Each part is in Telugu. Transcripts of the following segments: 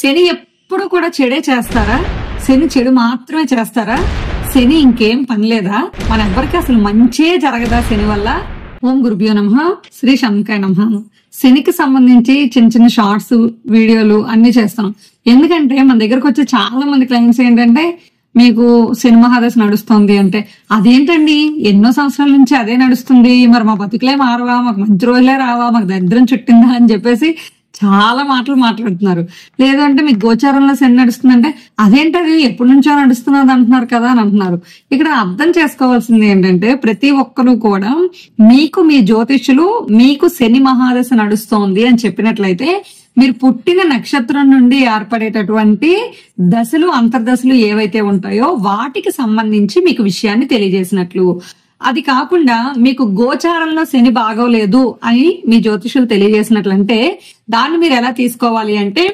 శని ఎప్పుడు కూడా చెడే చేస్తారా? శని చెడు మాత్రమే చేస్తారా? శని ఇంకేం పని లేదా? మన ఎవ్వరికి అసలు మంచే జరగదా శని వల్ల? ఓం గురుభ్యో నమః, శ్రీ శంకరాయ నమః. శనికి సంబంధించి చిన్న చిన్న షార్ట్స్ వీడియోలు అన్ని చేస్తాం. ఎందుకంటే మన దగ్గరకు వచ్చే చాలా మంది క్లయింట్స్ ఏంటంటే, మీకు శని మహాదశ నడుస్తుంది అంటే, అదేంటండి ఎన్నో సంవత్సరాల నుంచి అదే నడుస్తుంది, మరి మా బతుకులే మారవా, మాకు మంచి రోజులే రావా, మాకు దరిద్రం చుట్టిందా అని చెప్పేసి చాలా మాటలు మాట్లాడుతున్నారు. లేదంటే మీకు గోచారంలో శని నడుస్తుందంటే, అదేంటది ఎప్పటి నుంచో నడుస్తున్నది అంటున్నారు కదా అని అంటున్నారు. ఇక్కడ అర్థం చేసుకోవాల్సింది ఏంటంటే, ప్రతి ఒక్కరు కూడా మీకు మీ జ్యోతిష్యులు మీకు శని మహాదశ నడుస్తోంది అని చెప్పినట్లయితే, మీరు పుట్టిన నక్షత్రం నుండి ఏర్పడేటటువంటి దశలు అంతర్దశలు ఏవైతే ఉంటాయో వాటికి సంబంధించి మీకు విషయాన్ని తెలియజేసినట్లు. అది కాకుండా మీకు గోచారంలో శని బాగోలేదు అని మీ జ్యోతిషులు తెలియజేసినట్లంటే, దాన్ని మీరు ఎలా తీసుకోవాలి అంటే,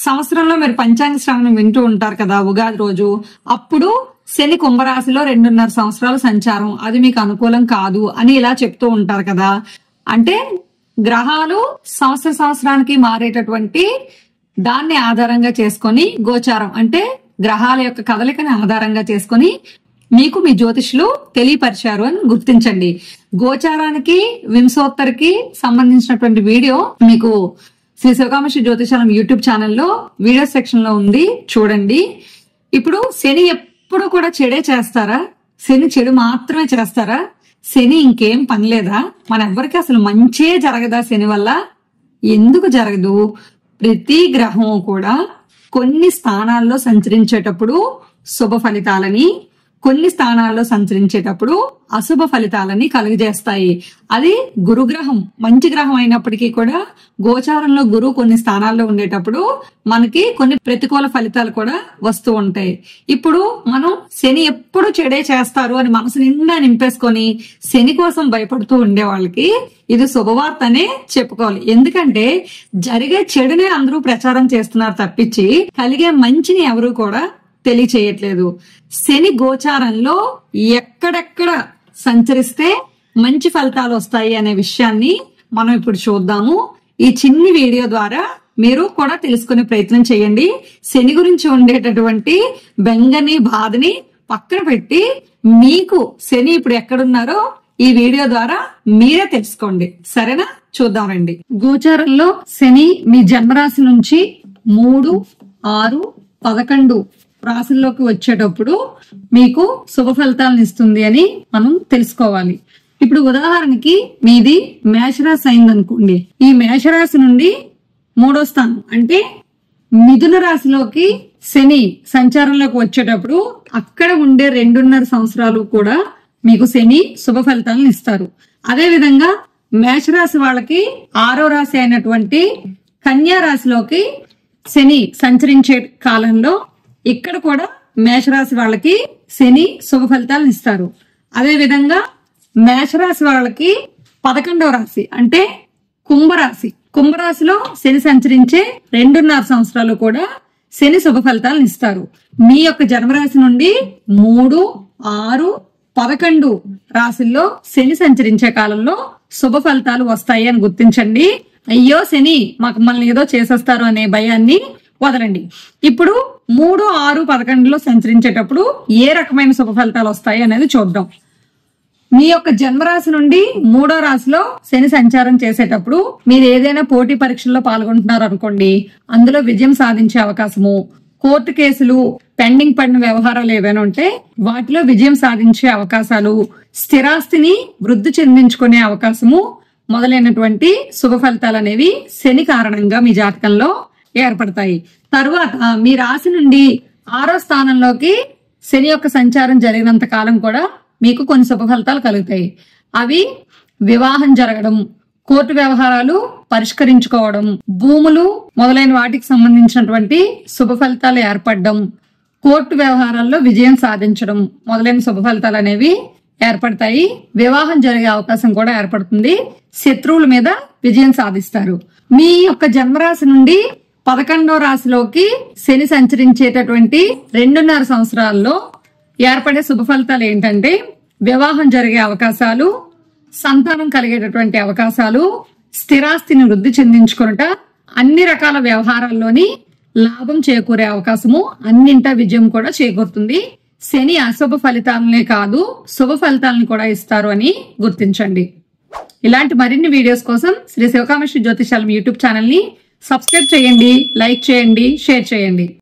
సంవత్సరంలో మీరు పంచాంగ శ్రవణం వింటూ ఉంటారు కదా ఉగాది రోజు, అప్పుడు శని కుంభరాశిలో 2.5 సంవత్సరాల సంచారం, అది మీకు అనుకూలం కాదు అని ఇలా చెప్తూ ఉంటారు కదా. అంటే గ్రహాలు సంవత్సరానికి మారేటటువంటి దాన్ని ఆధారంగా చేసుకొని, గోచారం అంటే గ్రహాల యొక్క కదలికని ఆధారంగా చేసుకొని మీకు మీ జ్యోతిష్యులు తెలియపరిచారు అని గుర్తించండి. గోచారానికి వింశోత్తరికి సంబంధించినటువంటి వీడియో మీకు శ్రీ శివకామేశ్వరి జ్యోతిషాలం యూట్యూబ్ ఛానల్లో వీడియో సెక్షన్ లో ఉంది, చూడండి. ఇప్పుడు శని ఎప్పుడు కూడా చెడే చేస్తారా? శని చెడు మాత్రమే చేస్తారా? శని ఇంకేం పని లేదా? మన ఎవ్వరికి అసలు మంచే జరగదా శని వల్ల? ఎందుకు జరగదు? ప్రతి గ్రహం కూడా కొన్ని స్థానాల్లో సంచరించేటప్పుడు శుభ ఫలితాలని, కొన్ని స్థానాల్లో సంచరించేటప్పుడు అశుభ ఫలితాలని కలుగజేస్తాయి. అది గురుగ్రహం మంచి గ్రహం అయినప్పటికీ కూడా గోచారంలో గురువు కొన్ని స్థానాల్లో ఉండేటప్పుడు మనకి కొన్ని ప్రతికూల ఫలితాలు కూడా వస్తూ ఉంటాయి. ఇప్పుడు మనం శని ఎప్పుడు చెడే చేస్తారు అని మనసు నిండా నింపేసుకొని శని కోసం భయపడుతూ ఉండే వాళ్ళకి ఇది శుభవార్త అనే చెప్పుకోవాలి. ఎందుకంటే జరిగే చెడునే అందరూ ప్రచారం చేస్తున్నారు తప్పించి కలిగే మంచిని ఎవరు కూడా తెలియచేయట్లేదు. శని గోచారంలో ఎక్కడెక్కడ సంచరిస్తే మంచి ఫలితాలు వస్తాయి అనే విషయాన్ని మనం ఇప్పుడు చూద్దాము. ఈ చిన్ని వీడియో ద్వారా మీరు కూడా తెలుసుకునే ప్రయత్నం చేయండి. శని గురించి ఉండేటటువంటి బెంగని బాధని పక్కన పెట్టి మీకు శని ఇప్పుడు ఎక్కడున్నారో ఈ వీడియో ద్వారా మీరే తెలుసుకోండి. సరేనా? చూద్దాం రండి. గోచారంలో శని మీ జన్మరాశి నుంచి 3, 6, 11 రాశుల్లోకి వచ్చేటప్పుడు మీకు శుభ ఫలితాలను ఇస్తుంది అని మనం తెలుసుకోవాలి. ఇప్పుడు ఉదాహరణకి మీది మేషరాశి అయింది అనుకోండి. ఈ మేషరాశి నుండి 3వ స్థానం అంటే మిథున రాశిలోకి శని సంచారంలోకి వచ్చేటప్పుడు అక్కడ ఉండే 2.5 సంవత్సరాలు కూడా మీకు శని శుభ ఫలితాలను ఇస్తారు. అదే విధంగా మేషరాశి వాళ్ళకి 6వ రాశి అయినటువంటి కన్యా రాశిలోకి శని సంచరించే కాలంలో ఇక్కడ కూడా మేషరాశి వాళ్ళకి శని శుభ ఫలితాలను ఇస్తారు. అదే విధంగా మేషరాశి వాళ్ళకి 11వ రాశి అంటే కుంభరాశిలో శని సంచరించే 2.5 సంవత్సరాలు కూడా శని శుభ ఫలితాలను ఇస్తారు. మీ యొక్క జన్మరాశి నుండి 3, 6, 11 రాశుల్లో శని సంచరించే కాలంలో శుభ ఫలితాలు వస్తాయి అని గుర్తించండి. అయ్యో శని మమ్మల్ని ఏదో చేసేస్తారు అనే భయాన్ని వదలండి. ఇప్పుడు 3, 6, 11లో సంచరించేటప్పుడు ఏ రకమైన శుభ ఫలితాలు వస్తాయి అనేది చూద్దాం. మీ యొక్క జన్మరాశి నుండి 3వ రాశిలో శని సంచారం చేసేటప్పుడు మీరు ఏదైనా పోటీ పరీక్షల్లో పాల్గొంటున్నారు అనుకోండి, అందులో విజయం సాధించే అవకాశము, కోర్టు కేసులు పెండింగ్ పడిన వ్యవహారాలు ఏవైనా ఉంటే వాటిలో విజయం సాధించే అవకాశాలు, స్థిరాస్తిని వృద్ధి చెందించుకునే అవకాశము మొదలైనటువంటి శుభ ఫలితాలు అనేవి శని కారణంగా మీ జాతకంలో ఏర్పడతాయి. తరువాత మీ రాశి నుండి 6వ స్థానంలోకి శని యొక్క సంచారం జరిగినంత కాలం కూడా మీకు కొన్ని శుభ ఫలితాలు కలుగుతాయి. అవి వివాహం జరగడం, కోర్టు వ్యవహారాలు పరిష్కరించుకోవడం, భూములు మొదలైన వాటికి సంబంధించినటువంటి శుభ ఫలితాలు ఏర్పడడం, కోర్టు వ్యవహారాల్లో విజయం సాధించడం మొదలైన శుభ ఫలితాలు అనేవి ఏర్పడతాయి. వివాహం జరిగే అవకాశం కూడా ఏర్పడుతుంది. శత్రువుల మీద విజయం సాధిస్తారు. మీ యొక్క జన్మరాశి నుండి 11వ రాశిలోకి శని సంచరించేటటువంటి 2.5 సంవత్సరాల్లో ఏర్పడే శుభ ఫలితాలు ఏంటంటే, వివాహం జరిగే అవకాశాలు, సంతానం కలిగేటటువంటి అవకాశాలు, స్థిరాస్తిని వృద్ధి చెందించుకున్నట, అన్ని రకాల వ్యవహారాల్లోని లాభం చేకూరే అవకాశము, అన్నింటా విజయం కూడా చేకూరుతుంది. శని అశుభ ఫలితాలనే కాదు శుభ ఫలితాలను కూడా ఇస్తారు అని గుర్తించండి. ఇలాంటి మరిన్ని వీడియోస్ కోసం శ్రీ శివకామేశ్వరి జ్యోతిషాలం యూట్యూబ్ ఛానల్ ని సబ్స్క్రైబ్ చేయండి, లైక్ చేయండి, షేర్ చేయండి.